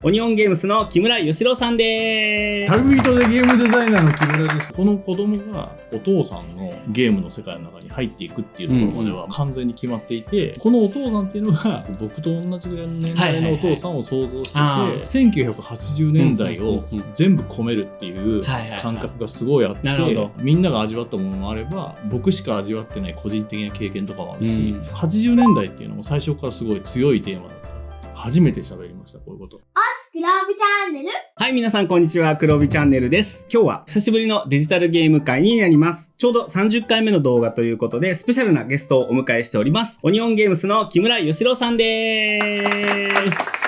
オニオンゲームスの木村義郎さんでーす。旅人でゲームデザイナーの木村です。この子供がお父さんのゲームの世界の中に入っていくっていうところまでは完全に決まっていて、このお父さんっていうのが僕と同じぐらいの年代のお父さんを想像してて、1980年代を全部込めるっていう感覚がすごいあって、みんなが味わったものもあれば僕しか味わってない個人的な経験とかもあるし、80年代っていうのも最初からすごい強いテーマだった。初めて喋りました、こういうこと。黒帯チャンネル。はい、皆さんこんにちは。黒帯チャンネルです。今日は久しぶりのデジタルゲーム会になります。ちょうど30回目の動画ということで、スペシャルなゲストをお迎えしております。オニオンゲームスの木村義郎さんでーす。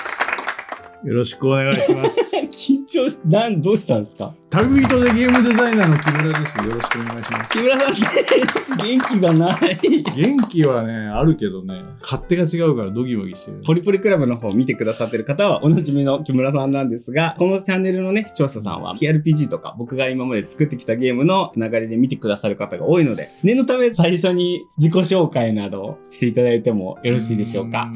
よろしくお願いします。緊張し、どうしたんですか？旅人でゲームデザイナーの木村です。よろしくお願いします。木村さんです。元気がない。元気はね、あるけどね、勝手が違うからドギマギしてる。ポリポリクラブの方を見てくださってる方はおなじみの木村さんなんですが、このチャンネルのね、視聴者さんは TRPG とか僕が今まで作ってきたゲームのつながりで見てくださる方が多いので、念のため最初に自己紹介などしていただいてもよろしいでしょうか？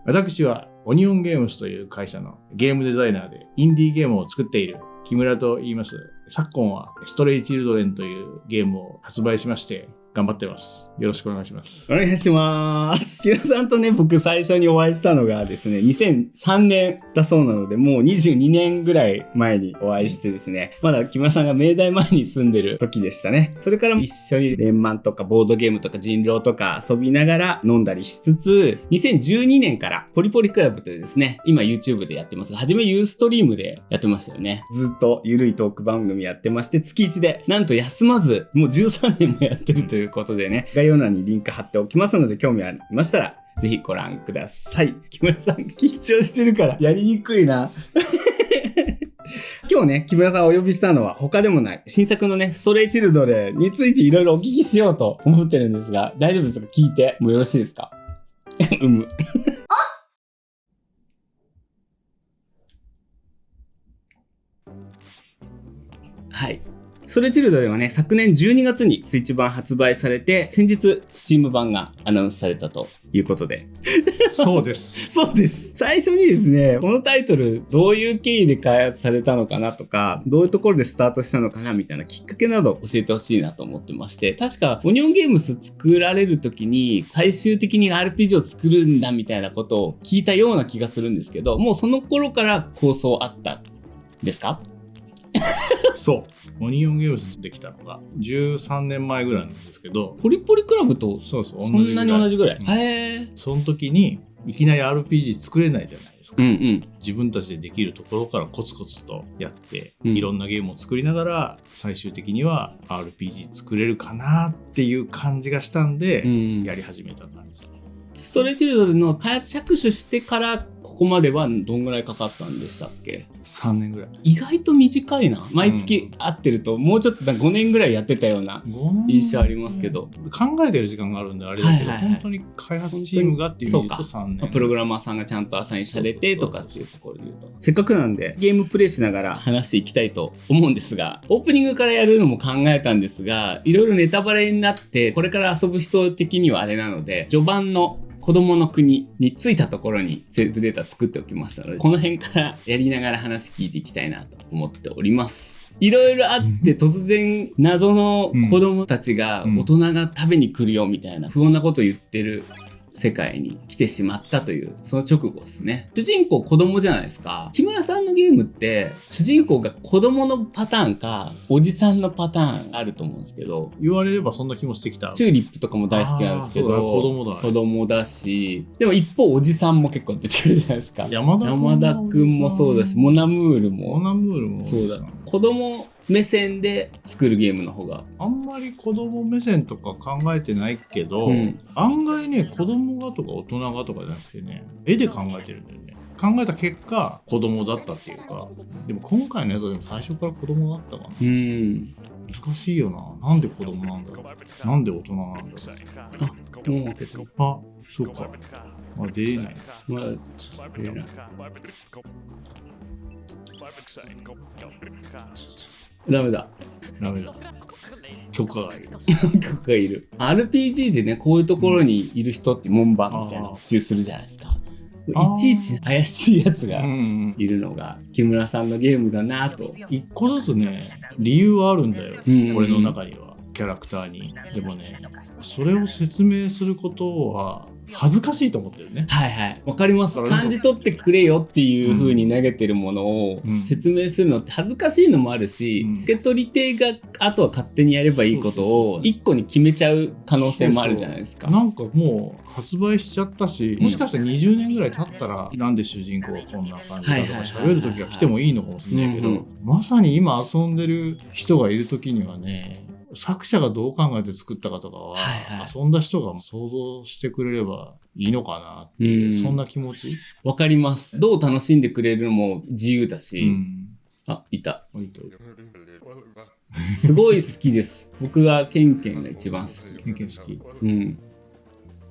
私はオニオンゲームスという会社のゲームデザイナーでインディーゲームを作っている木村と言います。昨今はストレイチルドレンというゲームを発売しまして頑張ってます。よろしくお願いします。お願いします。木村さんとね、僕最初にお会いしたのがですね、2003年だそうなので、もう22年ぐらい前にお会いしてですね、まだ木村さんが明大前に住んでる時でしたね。それから一緒に連漫とかボードゲームとか人狼とか遊びながら飲んだりしつつ、2012年からポリポリクラブというですね、今 YouTube でやってますが、初めユーストリームでやってましたよね。ずっとゆるいトーク番組やってまして、月1でなんと休まず、もう13年もやってるということでね、概要欄にリンク貼っておきますので、興味ありましたらぜひご覧ください。木村さん緊張してるからやりにくいな。今日ね、木村さんをお呼びしたのは他でもない新作のね、ストレイチルドレンについていろいろお聞きしようと思ってるんですが、大丈夫ですか？聞いてもよろしいですか？はい。ストレイチルドレンはね、昨年12月にスイッチ版発売されて、先日、Steam 版がアナウンスされたということで。そうです。そうです。最初にですね、このタイトル、どういう経緯で開発されたのかなとか、どういうところでスタートしたのかなみたいなきっかけなど教えてほしいなと思ってまして、確か、オニオンゲームス作られるときに、最終的に RPG を作るんだみたいなことを聞いたような気がするんですけど、もうその頃から構想あったんですか？そう。オニオンゲームスできたのが13年前ぐらいなんですけど、ポリポリクラブとそんなに同じぐらい。へー。その時にいきなり RPG 作れないじゃないですか。自分たちでできるところからコツコツとやって、いろんなゲームを作りながら最終的には RPG 作れるかなっていう感じがしたんで、やり始めた感じですね。ストレイチルドレンの開発着手してからここまではどんぐらいかかったんでしたっけ？3年ぐらい。意外と短いな。毎月会ってると、もうちょっと5年ぐらいやってたような印象ありますけど。考えてる時間があるんであれだけど、本当に開発チームがっていう意味で言うと3年。プログラマーさんがちゃんとアサインされてとかっていうところで言うと。せっかくなんでゲームプレイしながら話していきたいと思うんですが、オープニングからやるのも考えたんですが、いろいろネタバレになって、これから遊ぶ人的にはあれなので、序盤の子供の国に着いたところにセーブデータ作っておきましたので、この辺からやりながら話聞いていきたいなと思っております。いろいろあって突然謎の子供たちが大人が食べに来るよみたいな不穏なことを言ってる世界に来てしまったというその直後ですね。主人公子供じゃないですか。木村さんのゲームって主人公が子供のパターンかおじさんのパターンあると思うんですけど、言われればそんな気もしてきた。チューリップとかも大好きなんですけど、子供だし、でも一方おじさんも結構出てくるじゃないですか。山田くんもそうだし、モナムールもそうだ。子供目線で作るゲームの方があんまり子供目線とか考えてないけど、案外ね、子供がとか大人がとかじゃなくてね、絵で考えてるんだよね。考えた結果子供だったっていうか、でも今回のやつはでも最初から子供だったかな。難しいよな。なんで子供なんだろう。なんで大人なんだろう。あ、そうか。出れない。出れない。ダメだ。許可がいる。許可がいる。RPG でね、こういうところにいる人って門番みたいな注するじゃないですか。いちいち怪しいやつがうんいるのが木村さんのゲームだなと。一個ずつね理由はあるんだよ、うん俺の中にはキャラクターに。でもねそれを説明することは恥ずかしいと思ってるね。はいはい、わかります。だから感じ取ってくれよっていう風に投げてるものをうん説明するのって恥ずかしいのもあるし、うん受け取り手があとは勝手にやればいいことを一個に決めちゃう可能性もあるじゃないですか。なんかもう発売しちゃったし、もしかしたら20年ぐらい経ったら、なんで主人公がこんな感じだとか喋る時が来てもいいのかもしれないけど、うんうんまさに今遊んでる人がいる時にはね、作者がどう考えて作ったかとかは、はいはい遊んだ人が想像してくれればいいのかなっていう、そんな気持ち。わかります。どう楽しんでくれるのも自由だし、あ、いた。すごい好きです。僕はケンケンが一番好き。ケンケン好き。うん。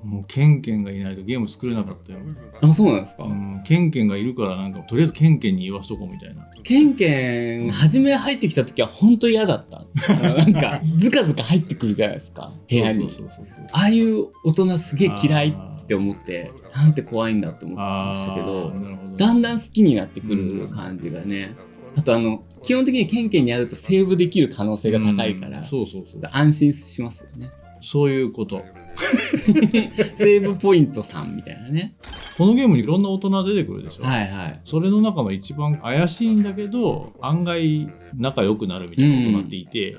もうケンケンがいないとゲーム作れなかったよ。あ、そうなんですか。ケンケンがいるからなんかとりあえずケンケンに言わしとこうみたいな。ケンケン、初め入ってきた時は本当嫌だった。なんか、ずかずか入ってくるじゃないですか、部屋に。そうああいう大人すげえ嫌いって思って、なんて怖いんだって思ってましたけど、だんだん好きになってくる感じがね。あと基本的にケンケンに会うとセーブできる可能性が高いから、ちょっと安心しますよね。そういうこと。セーブポイントさんみたいなね。このゲームにいろんな大人出てくるでしょ。はいはい。それの中の一番怪しいんだけど案外仲良くなるみたいな大人っていて、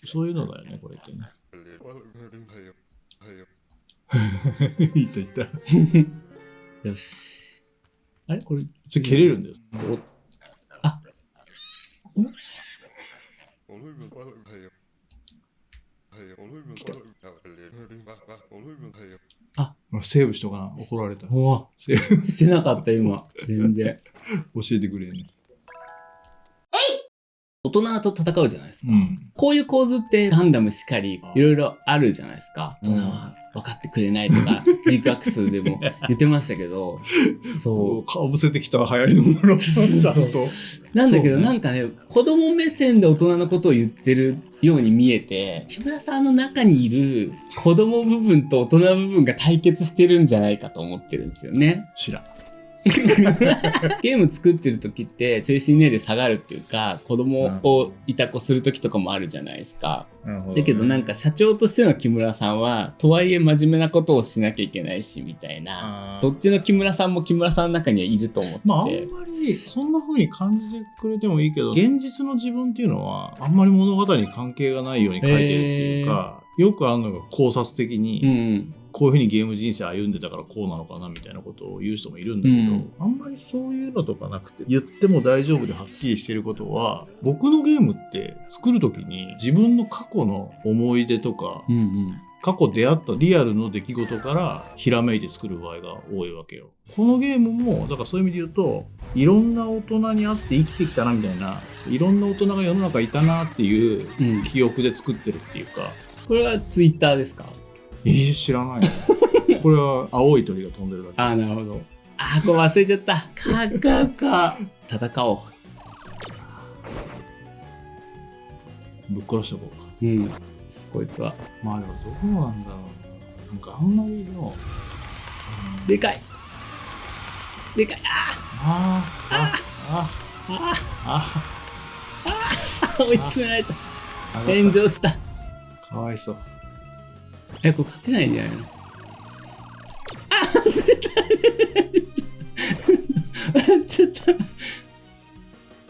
そういうのだよねこれってね。いったいった。よし。あれこれそれ蹴れるんだよ。あ、あ、セーブしとかな。怒られた。うわ、セーブしてなかった今全然。教えてくれるね。大人と戦うじゃないですか、うんこういう構図ってガンダムしかりいろいろあるじゃないですか。大人は分かってくれないとか、ジークアックスでも言ってましたけど、そうかぶせてきた流行りのものちゃんと。なんだけど、そうねなんかね、子供目線で大人のことを言ってるように見えて、木村さんの中にいる子供部分と大人部分が対決してるんじゃないかと思ってるんですよね。知らん。ゲーム作ってる時って精神年齢下がるっていうか、子供をいた子する時とかもあるじゃないですか。だけどなんか社長としての木村さんはとはいえ真面目なことをしなきゃいけないしみたいな、どっちの木村さんも木村さんの中にはいると思ってて、まああんまりそんな風に感じてくれてもいいけど、現実の自分っていうのはあんまり物語に関係がないように書いてるっていうか、よくあるのが考察的に、こういう風にゲーム人生歩んでたからこうなのかなみたいなことを言う人もいるんだけど、あんまりそういうのとかなくて、言っても大丈夫ではっきりしてることは、僕のゲームって作る時に自分の過去の思い出とか、過去出会ったリアルの出来事からひらめいて作る場合が多いわけよ。このゲームもだからそういう意味で言うと、いろんな大人に会って生きてきたなみたいな、いろんな大人が世の中いたなっていう記憶で作ってるっていうか。これはツイッターですか？知らない。これは青い鳥が飛んでるだけ。ああ、なるほど。ああ、これ忘れちゃった。戦おう。ぶっ殺しておこうか。こいつは。まあでもどうなんだろうな。なんかあんまりの。でかい。でかい。追い詰められた。炎上した。かわいそう。これ勝てないんじゃないの？外れた。笑っちゃっ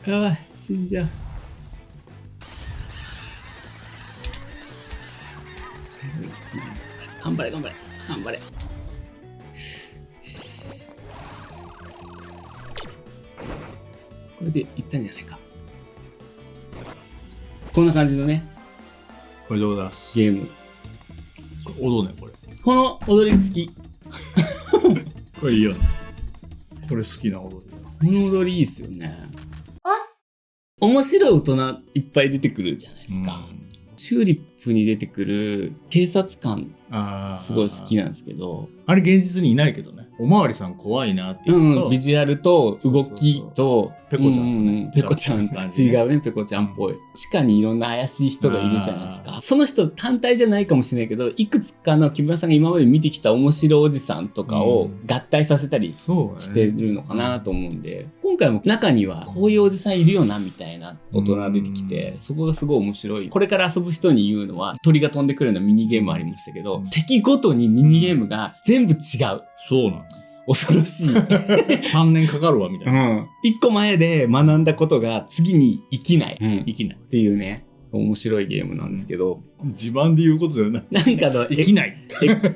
た。やばい、死んじゃう。頑張れ。これでいったんじゃないか。こんな感じのね。これでございます。ゲーム。踊ね、これ。この踊り好き。これいいやつ。これ好きな踊りだ。この踊りいいですよね。面白い大人いっぱい出てくるじゃないですか。チューリップに出てくる警察官あーすごい好きなんですけど、あれ現実にいないけどね。おまわりさん怖いなっていうと、ビジュアルと動きとペコちゃんとねペコちゃん、口がねペコちゃんっぽい。地下にいろんな怪しい人がいるじゃないですか。その人単体じゃないかもしれないけど、いくつかの木村さんが今まで見てきた面白おじさんとかを合体させたりしてるのかなと思うんで、今回も中にはこういうおじさんいるよなみたいな大人が出てきて、そこがすごい面白い。これから遊ぶ人に言うのは、鳥が飛んでくるようなミニゲームありましたけど、敵ごとにミニゲームが全部違う。そうなの。恐ろしい。3年かかるわみたいな。一個前で学んだことが次に生きない。生きないっていうね、面白いゲームなんですけど。自慢で言うことだよね。なんか生きない。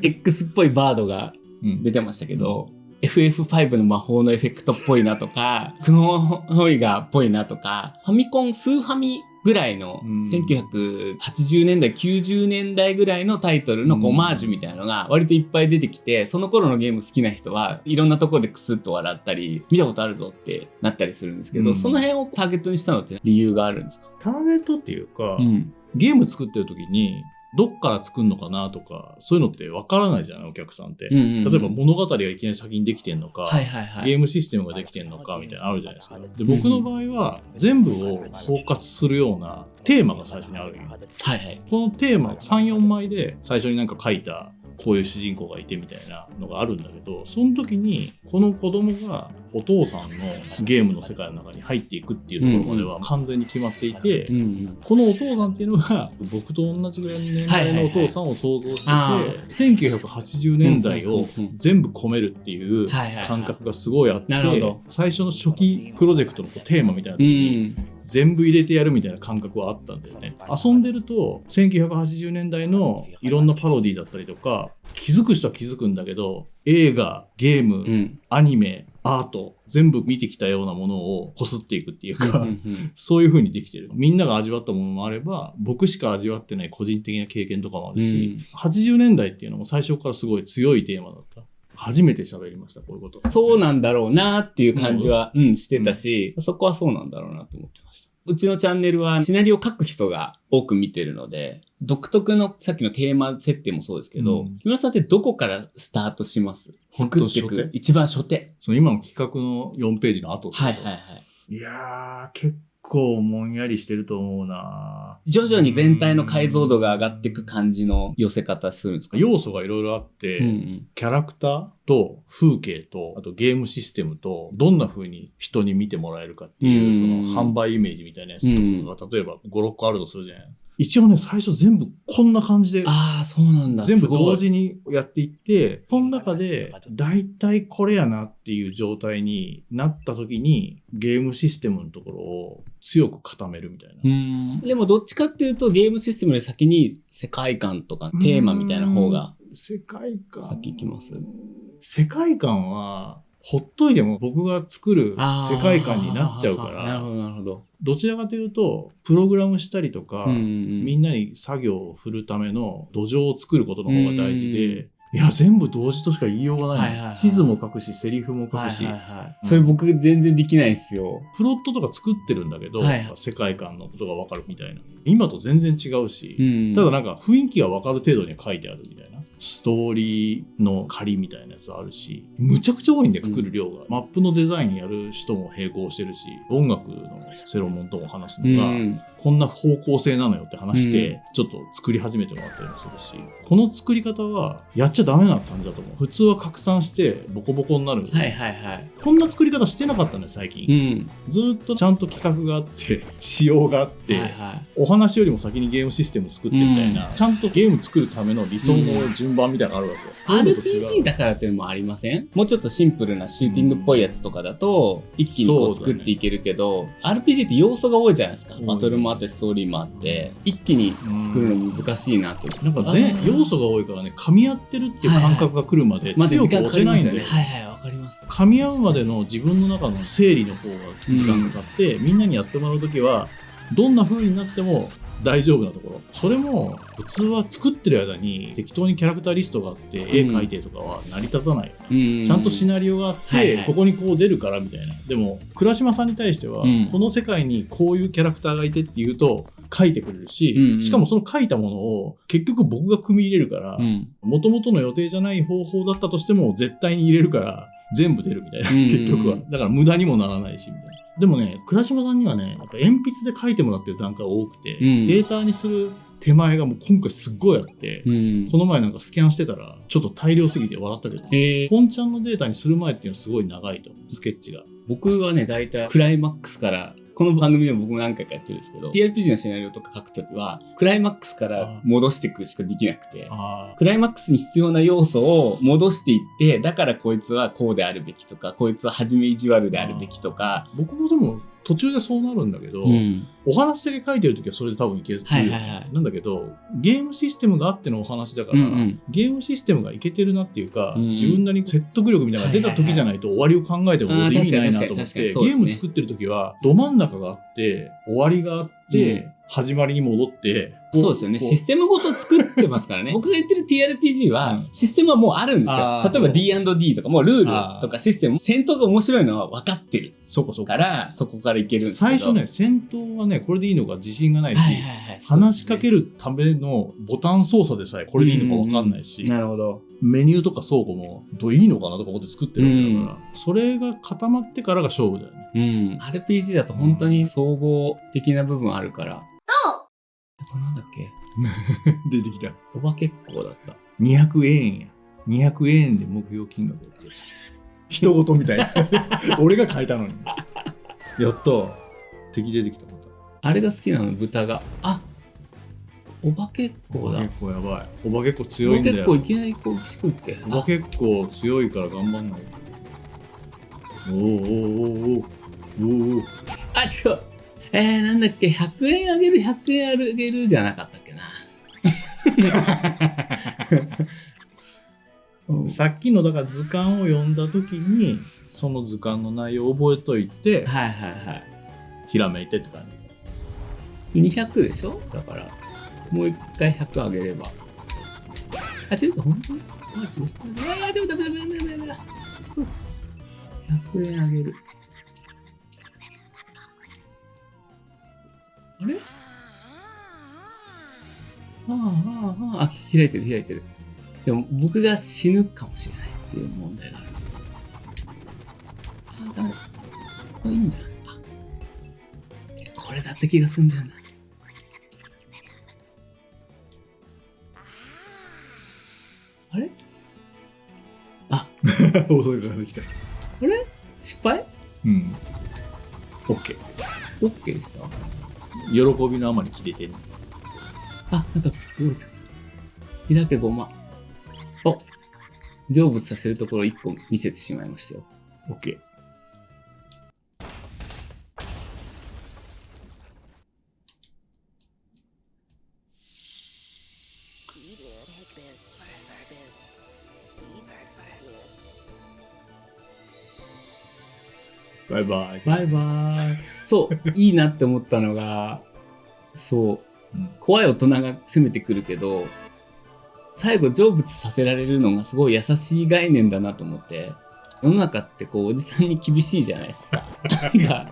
X っぽいバードが出てましたけど、FF5 の魔法のエフェクトっぽいなとか、クノホイガーっぽいなとか、ファミコンスーファミぐらいの1980年代90年代ぐらいのタイトルのオマージュみたいなのが割といっぱい出てきて、その頃のゲーム好きな人はいろんなところでクスッと笑ったり見たことあるぞってなったりするんですけど、その辺をターゲットにしたのって理由があるんですか？ターゲットっていうか、ゲーム作ってる時にどっから作るのかなとか、そういうのってわからないじゃない、お客さんって。例えば物語がいきなり先にできてんのか、ゲームシステムができてんのかみたいなのあるじゃないですか。で、僕の場合は全部を包括するようなテーマが最初にあるよ。このテーマ3、4枚で最初になんか書いたこういう主人公がいてみたいなのがあるんだけど、その時にこの子供がお父さんのゲームの世界の中に入っていくっていうところまでは完全に決まっていて、このお父さんっていうのが僕と同じぐらいの年代のお父さんを想像してて、1980年代を全部込めるっていう感覚がすごいあって、最初の初期プロジェクトのテーマみたいな時に全部入れてやるみたいな感覚はあったんだよね。遊んでると1980年代のいろんなパロディだったりとか、気づく人は気づくんだけど、映画、ゲーム、アニメ、アート全部見てきたようなものをこすっていくっていうか、そういう風にできてる。みんなが味わったものもあれば、僕しか味わってない個人的な経験とかもあるし、80年代っていうのも最初からすごい強いテーマだった。初めて喋りました、こういうこと。そうなんだろうなっていう感じは、してたし、そこはそうなんだろうなと思ってました。うちのチャンネルはシナリオを書く人が多く見てるので、独特のさっきのテーマ設定もそうですけど、木村さんってどこからスタートします？作っていく一番初手。その今の企画の4ページの後。いやー、結構もんやりしてると思うな。徐々に全体の解像度が上がっていく感じの寄せ方するんですか？要素がいろいろあって、キャラクターと風景と、あとゲームシステムと、どんな風に人に見てもらえるかっていう、その販売イメージみたいなやつとかが、例えば5、6個あるとするじゃない。一応ね、最初全部こんな感じで、そうなんだ。全部同時にやっていって、その中で、だいたいこれやなっていう状態になった時に、ゲームシステムのところを強く固めるみたいな。でもどっちかっていうと、ゲームシステムより先に世界観とかテーマみたいな方が、世界観先行きます。世界観は、ほっといても僕が作る世界観になっちゃうから、なるほど、なるほど。どちらかというと、プログラムしたりとか、みんなに作業を振るための土壌を作ることの方が大事で、いや、全部同時としか言いようがない。地図も書くし、セリフも書くし。それ僕全然できないですよ。プロットとか作ってるんだけど、世界観のことがわかるみたいな。今と全然違うし、ただなんか雰囲気がわかる程度には書いてあるみたいな。ストーリーの仮みたいなやつあるし、むちゃくちゃ多いんで作る量が。マップのデザインやる人も並行してるし、音楽のセロモンとも話すのが、こんな方向性なのよって話して、ちょっと作り始めてもらったりもするし、この作り方はやっちゃダメな感じだと思う。普通は拡散してボコボコになる。こんな作り方してなかったんだよ、最近。ずっとちゃんと企画があって、仕様があって、お話よりも先にゲームシステム作ってみたいな、ちゃんとゲーム作るための理想の順番みたいなのがあるわけよ。RPG だからっていうのもありません？もうちょっとシンプルなシューティングっぽいやつとかだと、一気にこう作っていけるけど、RPG って要素が多いじゃないですか。バトルもあってストーリーもあって、一気に作るの難しいなって。なんか要素が多いからね、噛み合ってるっていう感覚が来るまで強く押せないんだよね。わかります。噛み合うまでの自分の中の整理の方が時間かかって、みんなにやってもらうときは、どんな風になっても大丈夫なところ。それも普通は作ってる間に適当にキャラクターリストがあって絵描いてとかは成り立たないよね。ちゃんとシナリオがあって、ここにこう出るからみたいな。でも倉島さんに対しては、この世界にこういうキャラクターがいてっていうと書いてくれるし、うんうん、しかもその書いたものを結局僕が組み入れるから、元々の予定じゃない方法だったとしても絶対に入れるから全部出るみたいな、結局は。だから無駄にもならないし、みたいな。でもね、倉島さんにはね、やっぱ鉛筆で書いてもらってる段階が多くて、データにする手前がもう今回すっごいあって、この前なんかスキャンしてたらちょっと大量すぎて笑ったけど、本ちゃんのデータにする前っていうのはすごい長いと、スケッチが。僕はね、だいたいクライマックスから、この番組でも僕も何回かやってるんですけど、TRPG のシナリオとか書くときは、クライマックスから戻していくしかできなくて、クライマックスに必要な要素を戻していって、だからこいつはこうであるべきとか、こいつは初め意地悪であるべきとか。僕もでも途中でそうなるんだけど、お話だけ書いてるときはそれで多分いける、なんだけど、ゲームシステムがあってのお話だから、ゲームシステムがいけてるなっていうか、自分なりに説得力みたいなのが出たときじゃないと終わりを考えても意味ないなと思って、ゲーム作ってるときはど真ん中があって、終わりがあって、始まりに戻って、そうですよね。システムごと作ってますからね。僕が言ってる TRPG は、システムはもうあるんですよ。例えば D&D とか、もうルールとかシステム、戦闘が面白いのは分かってる。そこから、そこからいけるんですけど。最初ね、戦闘はね、これでいいのか自信がないし、話しかけるためのボタン操作でさえこれでいいのか分かんないし、なるほど。メニューとか倉庫もどういいのかなとか思って作ってるわけだから、それが固まってからが勝負だよね。RPG だと本当に総合的な部分あるから。これなんだっけ出てきた。お化けっ子だった。200円や。200円で目標金額やって。人事みたいな。俺が書いたのに。やった。敵出てきた。あれが好きなの、豚が。あ、お化けっ子だ。お化けっ子やばい。お化けっ子強いんだよ。お化けっ子いきなりこうしくって。お化けっ子強いから頑張んない。おお。あ、違う。なんだっけ、100円あげる、100円あげるじゃなかったっけな。さっきのだから図鑑を読んだ時に、その図鑑の内容を覚えといて、ひらめいてって感じ。200でしょだから、もう一回100あげれば。あ、ちょっと本当にマジで。でもダメ。ちょっと、100円あげる。あれ開いてる。でも僕が死ぬかもしれないっていう問題がある。ダメだ。いいんじゃない？これだって気がするんだよな。あれ遅いからできた。あれ失敗OK でした。喜びのあまり切れてる。なんか動いた。開けごま。成仏させるところ1個見せてしまいましたよ。OK。バイバイ。そう、いいなって思ったのが、怖い大人が攻めてくるけど、最後成仏させられるのがすごい優しい概念だなと思って、世の中ってこうおじさんに厳しいじゃないですか。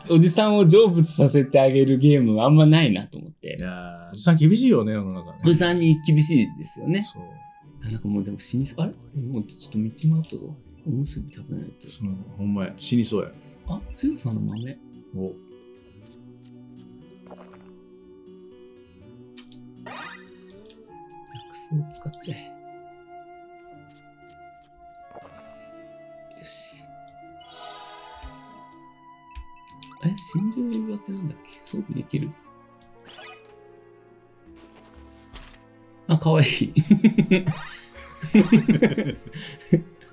おじさんを成仏させてあげるゲームはあんまないなと思って。おじさん厳しいよね、世の中ね。おじさんに厳しいですよね。なんかもうでも死にそう。あれもうちょっと道もあったぞ。おむすび食べないと。ほんまや。死にそうや。強さの豆。薬草を使っちゃえ。よし。心情指輪ってなんだっけ？装備できる？かわいい。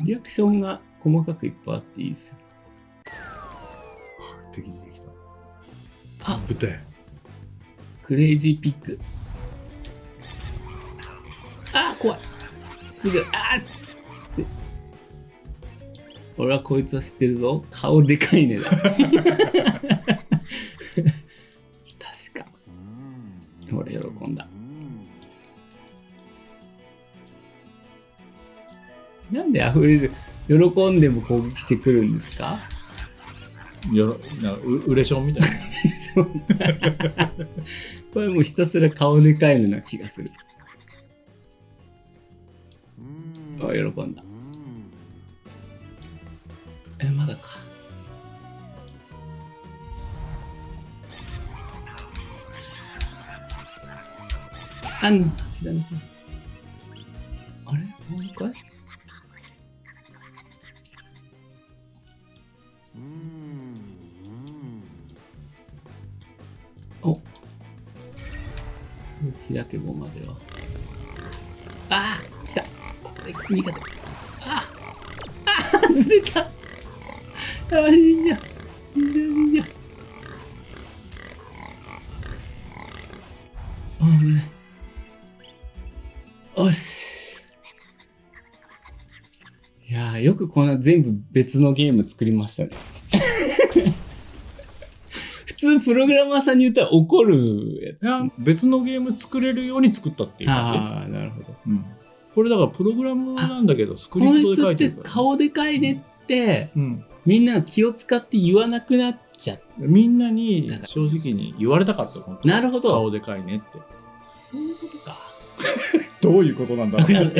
リアクションが細かくいっぱいあっていいですよ。敵出てきた。豚や。クレイジーピッグ。怖い。すぐ、きつい。俺はこいつは知ってるぞ。顔でかいねだ。確か。俺喜んだ。なんで溢れる、喜んでも攻撃してくるんですか？なんかウレションみたいな。これもうひたすら顔でかいのな気がする。あ、喜んだ。まだか。あれもう一回お、開け棒までは。ああ、来た。逃げた。ずれた。死んじゃう。死んじゃう。危ない。よし。いやー、よくこんな全部別のゲーム作りましたね。普通プログラマーさんに言ったら怒るやつ。いや、別のゲーム作れるように作ったっていう感じ。ああ、なるほど。これだからプログラムなんだけど、スクリプトで書いてるから、こいつって顔でかいねって、うんみんなが気を使って言わなくなっちゃう。みんなに正直に言われたかった。本当なるほど。顔でかいねって。そういうことか。どういうことなんだろう。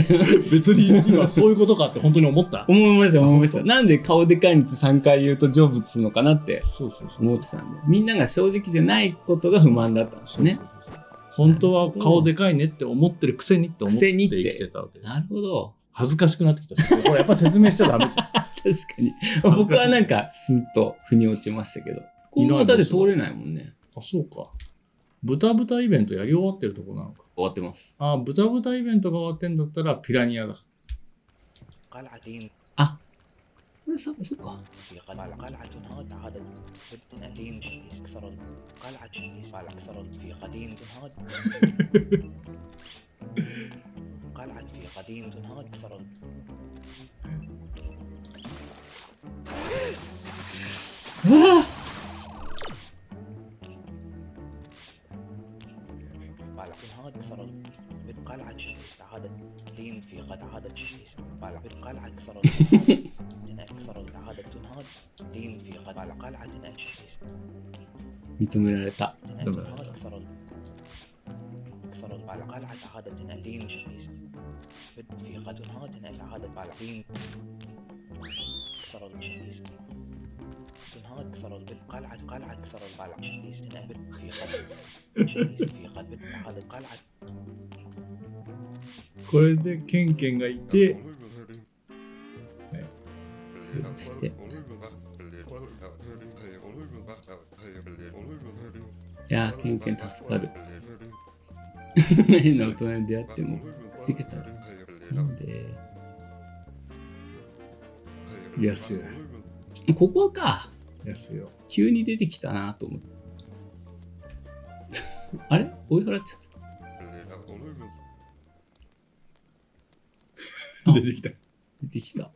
別に今そういうことかって本当に思った。思いました。なんで顔でかいねって3回言うと成仏するのかなってそう思ってたんで。みんなが正直じゃないことが不満だったんですね。本当は顔でかいねって思ってるくせにって思って生きてたわけです。なるほど。恥ずかしくなってきた。これやっぱ説明しちゃダメじゃん。確かに。僕はなんかスーッと腑に落ちましたけど。この方で通れないもんね。あ、そうか。豚イベントやり終わってるとこなのか。終わってます。あ、豚イベントが終わってんだったらピラニアだ。あ、これさ、そっか。قلعة شفيس عادت دين في قد عادت شفيس قلعة أكثر عادت تنهاد دين في قد قلعة شفيس 認められた。أكثر قلعة عادت دين شفيس في قد تنهاد عادت دين أكثر شفيس تنهاد أكثر قلعة أكثر قلعة شفيس تنبت في قد شفيس في قد عادت قلعةこれでケンケンがいて、そうして。いやー、ケンケン助かる。変な大人に出会っても、つけたら。なんで。安よ。ここか。安よ。急に出てきたなと思って。あれ追い払っちゃった。出てきた。出てきた。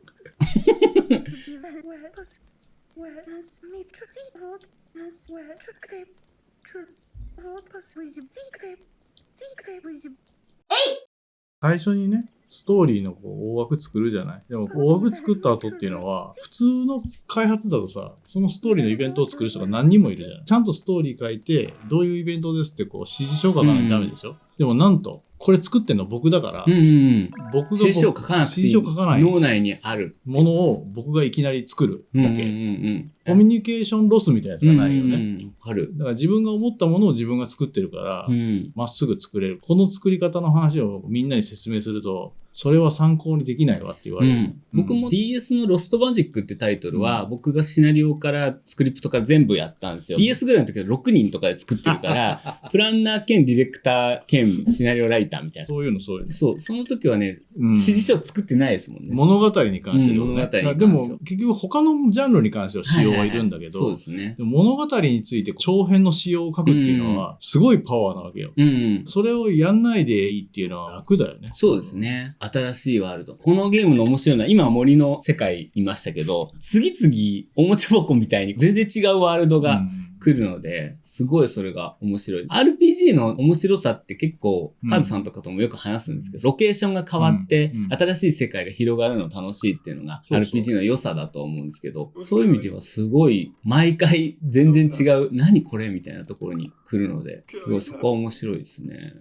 最初にね、ストーリーの大枠作るじゃない。でも大枠作った後っていうのは、普通の開発だとさ、そのストーリーのイベントを作る人が何人もいるじゃん。ちゃんとストーリー書いて、どういうイベントですって指示書書かないとダメでしょ。でもなんと、これ作ってんの僕だから、僕が指示書書かなくていい。脳内にあるものを僕がいきなり作るだけ。コミュニケーションロスみたいなやつがないよね。だから自分が思ったものを自分が作ってるから、まっすぐ作れる。この作り方の話をみんなに説明すると、それは参考にできないわって言われる。僕も DS のロストマジックってタイトルは、僕がシナリオからスクリプトから全部やったんですよ。DS ぐらいの時は6人とかで作ってるから、プランナー兼ディレクター兼シナリオライターみたいな。そういうの。そう、その時はね、指示書作ってないですもんね。物語に関して物語に関して。でも結局他のジャンルに関しては仕様はいるんだけど、そうですね。物語について長編の仕様を書くっていうのは、すごいパワーなわけよ。それをやんないでいいっていうのは楽だよね。そうですね。新しいワールド。このゲームの面白いのは、今は森の世界いましたけど、次々おもちゃ箱みたいに全然違うワールドが来るので、すごいそれが面白い。RPG の面白さって結構、カズさんとかともよく話すんですけど、ロケーションが変わって、新しい世界が広がるの楽しいっていうのが、RPG の良さだと思うんですけど、そういう意味ではすごい、毎回全然違う、何これみたいなところに来るので、すごいそこは面白いですね。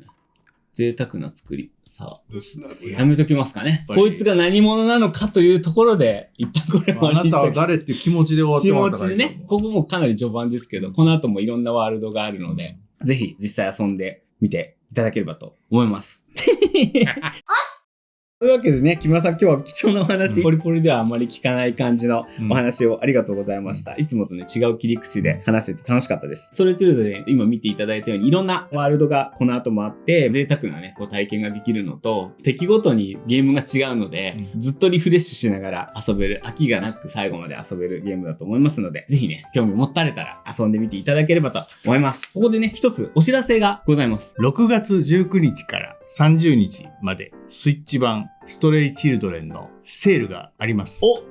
贅沢な作り。さあ、どうするんですか？やめときますかね。こいつが何者なのかというところで、一旦これ終わりにしたあなたは誰っていう気持ちで終わってもらったらいいと思う。気持ちでね、ここもかなり序盤ですけど、この後もいろんなワールドがあるので、ぜひ実際遊んでみていただければと思います。というわけでね、木村さん今日は貴重なお話、ポリポリではあまり聞かない感じのお話をありがとうございました。いつもとね、違う切り口で話せて楽しかったです。ストレートルードで今見ていただいたように、いろんなワールドがこの後もあって、贅沢なね、こう体験ができるのと、敵ごとにゲームが違うので、ずっとリフレッシュしながら遊べる、飽きがなく最後まで遊べるゲームだと思いますので、ぜひね、興味持たれたら遊んでみていただければと思います。ここでね、一つお知らせがございます。6月19日から30日まで、スイッチ版ストレイチルドレンのセールがあります。お、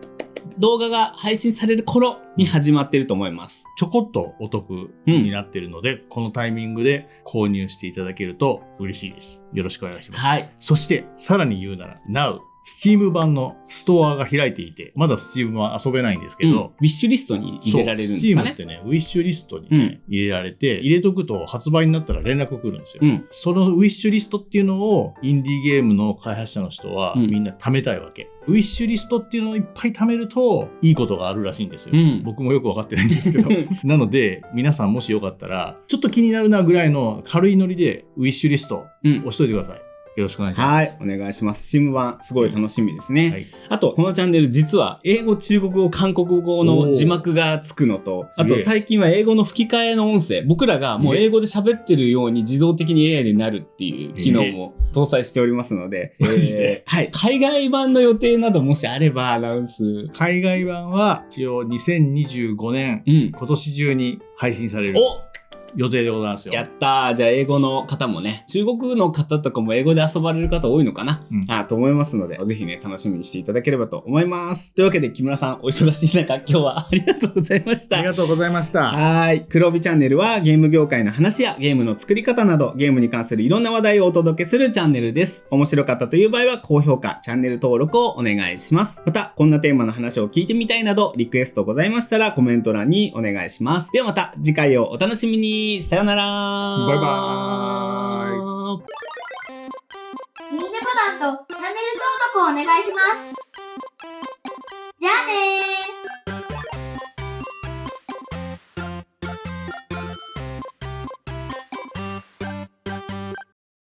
動画が配信される頃に始まってると思います。ちょこっとお得になってるので、このタイミングで購入していただけると嬉しいです。よろしくお願いします。はい。そして、さらに言うなら、Now、Steam 版のストアが開いていて、まだ Steam は遊べないんですけど、ウィッシュリストに入れられるんですかね。Steam ってね、ウィッシュリストに、ね入れられて、入れとくと発売になったら連絡来るんですよ。そのウィッシュリストっていうのを、インディーゲームの開発者の人は、みんな貯めたいわけ。ウィッシュリストっていうのをいっぱい貯めると、いいことがあるらしいんですよ。僕もよくわかってないんですけど。なので、皆さんもしよかったら、ちょっと気になるなぐらいの軽いノリで、ウィッシュリスト、押しといてください。よろしくお願いします。はい、お願いします。Steam 版、すごい楽しみですね。はい、あと、このチャンネル、実は、英語、中国語、韓国語の字幕がつくのと、あと、最近は英語の吹き替えの音声、僕らがもう英語で喋ってるように自動的に AI になるっていう機能も搭載しておりますので、はい。海外版の予定などもしあればアナウンス。海外版は、一応2025年、今年中に配信される。予定でございますよ。やったー。じゃあ英語の方もね、中国の方とかも英語で遊ばれる方多いのかな、と思いますので、ぜひね、楽しみにしていただければと思います。というわけで木村さん、お忙しい中、今日はありがとうございました。ありがとうございました。はい。黒帯チャンネルはゲーム業界の話やゲームの作り方など、ゲームに関するいろんな話題をお届けするチャンネルです。面白かったという場合は高評価、チャンネル登録をお願いします。また、こんなテーマの話を聞いてみたいなど、リクエストございましたらコメント欄にお願いします。ではまた次回をお楽しみに。さよなら。バイバーイ。いいねボタンとチャンネル登録をお願いします。